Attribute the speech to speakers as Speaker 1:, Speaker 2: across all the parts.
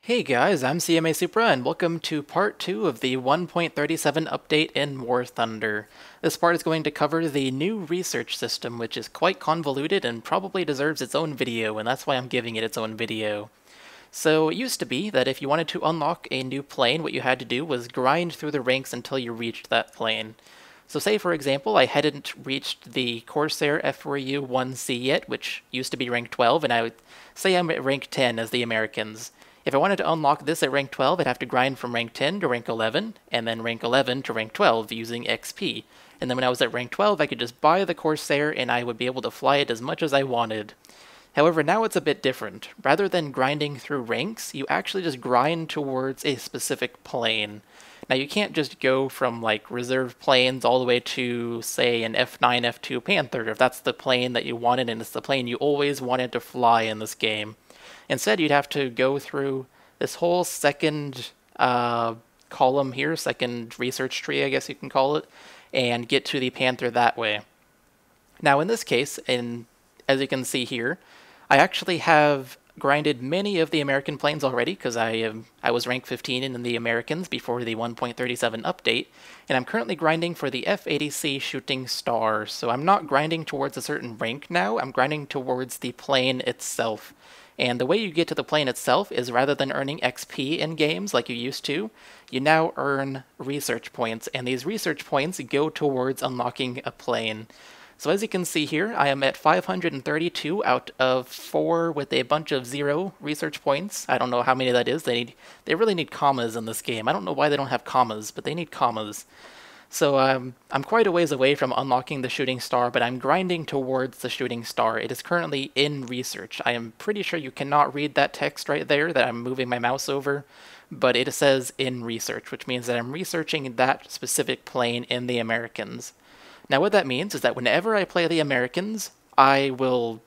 Speaker 1: Hey guys, I'm cmasupra and welcome to part 2 of the 1.37 update in War Thunder. This part is going to cover the new research system, which is quite convoluted and probably deserves its own video, and that's why I'm giving it its own video. So it used to be that if you wanted to unlock a new plane, what you had to do was grind through the ranks until you reached that plane. So say for example, I hadn't reached the Corsair F4U 1C yet, which used to be rank 12, and I would say I'm at rank 10 as the Americans. If I wanted to unlock this at rank 12, I'd have to grind from rank 10 to rank 11, and then rank 11 to rank 12 using XP. And then when I was at rank 12, I could just buy the Corsair and I would be able to fly it as much as I wanted. However, now it's a bit different. Rather than grinding through ranks, you actually just grind towards a specific plane. Now you can't just go from like reserve planes all the way to, say, an F9, F2 Panther if that's the plane that you wanted and it's the plane you always wanted to fly in this game. Instead, you'd have to go through this whole second column here, second research tree, I guess you can call it, and get to the Panther that way. Now, in this case, as you can see here, I actually have grinded many of the American planes already because I was rank 15 in the Americans before the 1.37 update, and I'm currently grinding for the F80C Shooting Star. So I'm not grinding towards a certain rank now, I'm grinding towards the plane itself. And the way you get to the plane itself is rather than earning XP in games like you used to, you now earn research points, and these research points go towards unlocking a plane. So as you can see here, I am at 532 out of 4 with a bunch of 0 research points. I don't know how many that is. They really need commas in this game. I don't know why they don't have commas, but they need commas. So I'm quite a ways away from unlocking the Shooting Star, but I'm grinding towards the Shooting Star. It is currently in research. I am pretty sure you cannot read that text right there that I'm moving my mouse over, but it says in research, which means that I'm researching that specific plane in the Americans. Now what that means is that whenever I play the Americans, I will,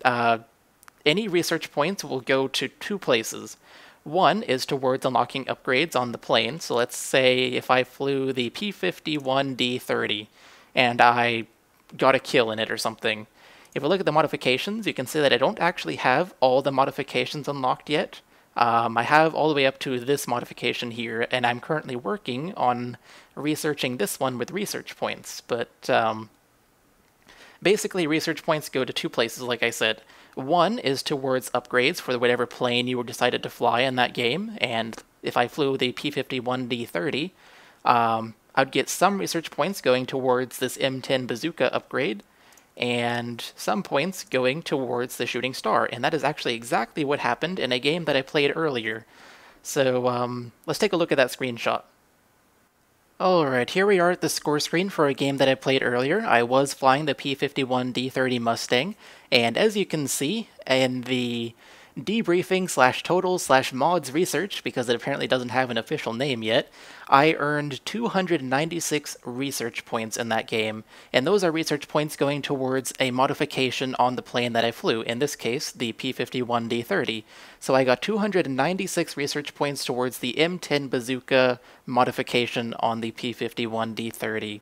Speaker 1: any research points will go to 2 places. One is towards unlocking upgrades on the plane, so let's say if I flew the P-51D-30 and I got a kill in it or something. If we look at the modifications, you can see that I don't actually have all the modifications unlocked yet. I have all the way up to this modification here, and I'm currently working on researching this one with research points, but basically research points go to 2 places, like I said. One is towards upgrades for whatever plane you decided to fly in that game, and if I flew the P-51D-30, I'd get some research points going towards this M10 bazooka upgrade, and some points going towards the Shooting Star, and that is actually exactly what happened in a game that I played earlier. So let's take a look at that screenshot. Alright, here we are at the score screen for a game that I played earlier. I was flying the P-51D-30 Mustang, and as you can see in the debriefing / total / mods research, because it apparently doesn't have an official name yet, I earned 296 research points in that game, and those are research points going towards a modification on the plane that I flew, in this case the P-51D-30. So I got 296 research points towards the M10 bazooka modification on the P-51D-30.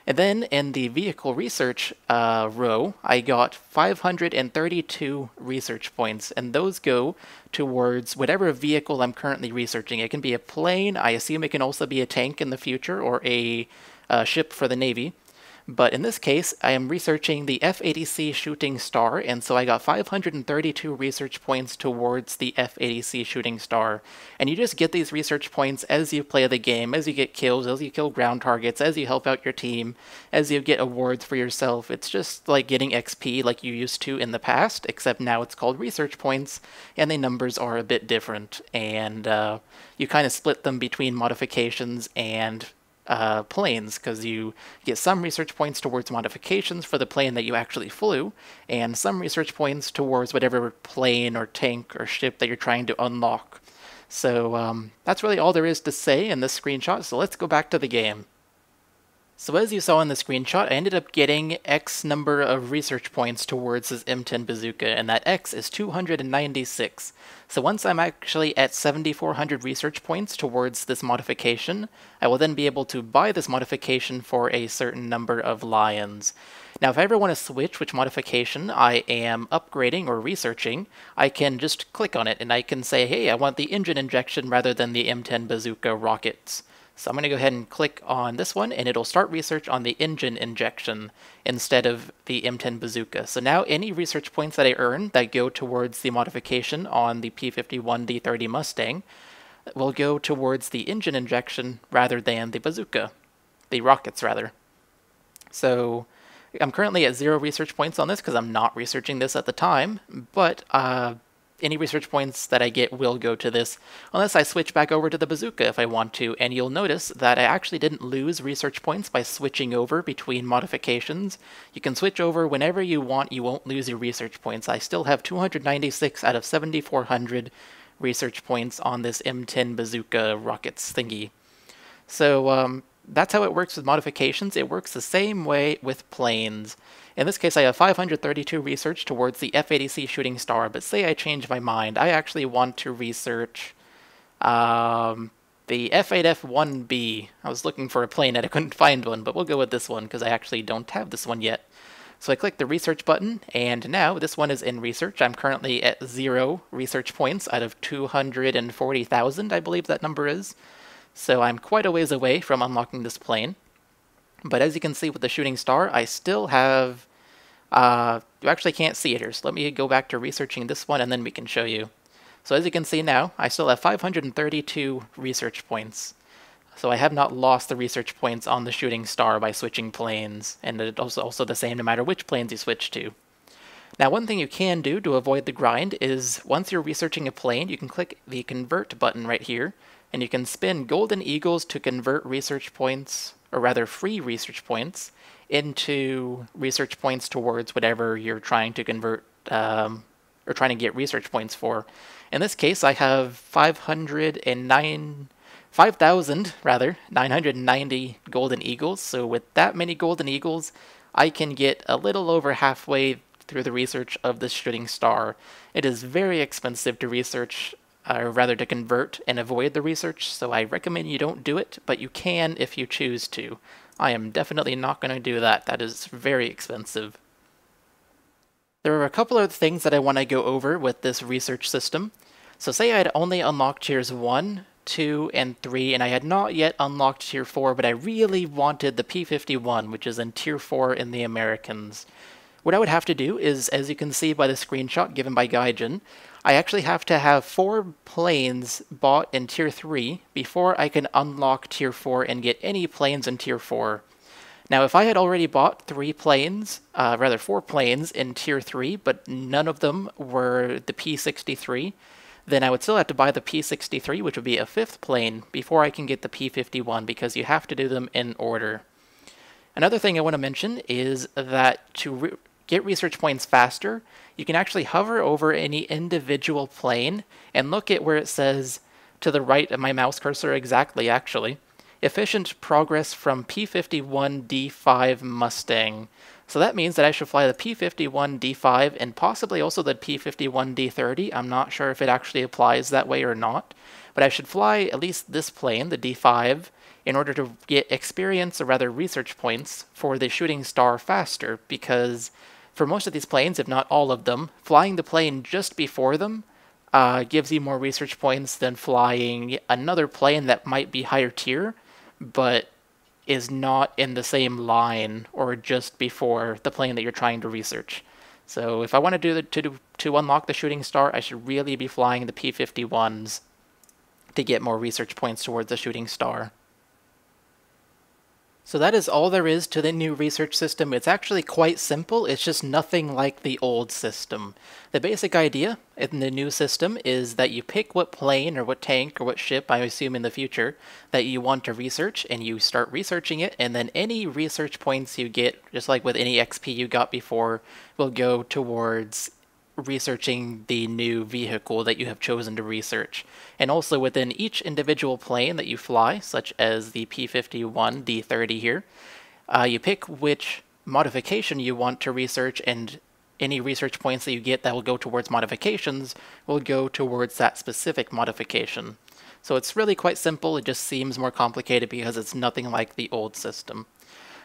Speaker 1: And then in the vehicle research row, I got 532 research points, and those go towards whatever vehicle I'm currently researching. It can be a plane, I assume it can also be a tank in the future, or a ship for the Navy. But in this case, I am researching the F80C Shooting Star, and so I got 532 research points towards the F80C Shooting Star. And you just get these research points as you play the game, as you get kills, as you kill ground targets, as you help out your team, as you get awards for yourself. It's just like getting XP like you used to in the past, except now it's called research points, and the numbers are a bit different. And you kind of split them between modifications and planes, because you get some research points towards modifications for the plane that you actually flew, and some research points towards whatever plane or tank or ship that you're trying to unlock. So that's really all there is to say in this screenshot, so let's go back to the game. So as you saw in the screenshot, I ended up getting X number of research points towards this M10 bazooka, and that X is 296. So once I'm actually at 7,400 research points towards this modification, I will then be able to buy this modification for a certain number of lions. Now, if I ever want to switch which modification I am upgrading or researching, I can just click on it and I can say, hey, I want the engine injection rather than the M10 bazooka rockets. So I'm going to go ahead and click on this one, and it'll start research on the engine injection instead of the M10 bazooka. So now any research points that I earn that go towards the modification on the P-51 D30 Mustang will go towards the engine injection rather than the bazooka. The rockets, rather. So I'm currently at 0 research points on this because I'm not researching this at the time, but any research points that I get will go to this, unless I switch back over to the bazooka if I want to, and you'll notice that I actually didn't lose research points by switching over between modifications. You can switch over whenever you want, you won't lose your research points. I still have 296 out of 7,400 research points on this M10 bazooka rockets thingy. So that's how it works with modifications. It works the same way with planes. In this case, I have 532 research towards the F-80C Shooting Star, but say I change my mind. I actually want to research the F-8F-1B. I was looking for a plane and I couldn't find one, but we'll go with this one because I actually don't have this one yet. So I click the research button, and now this one is in research. I'm currently at 0 research points out of 240,000, I believe that number is. So I'm quite a ways away from unlocking this plane. But as you can see with the Shooting Star, I still have... you actually can't see it here, so let me go back to researching this one and then we can show you. So as you can see now, I still have 532 research points. So I have not lost the research points on the Shooting Star by switching planes, and it's also the same no matter which planes you switch to. Now, one thing you can do to avoid the grind is, once you're researching a plane, you can click the Convert button right here, and you can spin Golden Eagles to convert research points, or rather free research points, into research points towards whatever you're trying to convert, or trying to get research points for. In this case, I have 5,990 Golden Eagles, so with that many Golden Eagles, I can get a little over halfway through the research of the Shooting Star. It is very expensive to research, or rather to convert and avoid the research, so I recommend you don't do it, but you can if you choose to. I am definitely not going to do that. That is very expensive. There are a couple of things that I want to go over with this research system. So say I had only unlocked tiers 1, 2, and 3, and I had not yet unlocked tier 4, but I really wanted the P-51, which is in tier 4 in the Americans. What I would have to do is, as you can see by the screenshot given by Gaijin, I actually have to have 4 planes bought in tier 3 before I can unlock tier 4 and get any planes in tier 4. Now, if I had already bought 4 planes in tier 3, but none of them were the P-63, then I would still have to buy the P-63, which would be a 5th plane, before I can get the P-51, because you have to do them in order. Another thing I want to mention is that to get research points faster, you can actually hover over any individual plane and look at where it says, to the right of my mouse cursor exactly actually, efficient progress from P-51 D5 Mustang. So that means that I should fly the P-51 D5 and possibly also the P-51 D30. I'm not sure if it actually applies that way or not, but I should fly at least this plane, the D5, in order to get experience, or rather research points, for the Shooting Star faster, because for most of these planes, if not all of them, flying the plane just before them gives you more research points than flying another plane that might be higher tier, but is not in the same line or just before the plane that you're trying to research. So if I want to unlock the Shooting Star, I should really be flying the P-51s to get more research points towards the Shooting Star. So that is all there is to the new research system. It's actually quite simple, it's just nothing like the old system. The basic idea in the new system is that you pick what plane or what tank or what ship, I assume in the future, that you want to research, and you start researching it, and then any research points you get, just like with any XP you got before, will go towards researching the new vehicle that you have chosen to research. And also within each individual plane that you fly, such as the P-51 D30 here, you pick which modification you want to research, and any research points that you get that will go towards modifications will go towards that specific modification. So it's really quite simple, it just seems more complicated because it's nothing like the old system.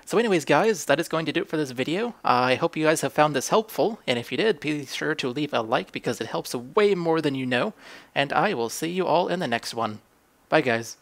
Speaker 1: So anyways, guys, that is going to do it for this video. I hope you guys have found this helpful, and if you did, be sure to leave a like because it helps way more than you know, and I will see you all in the next one. Bye, guys.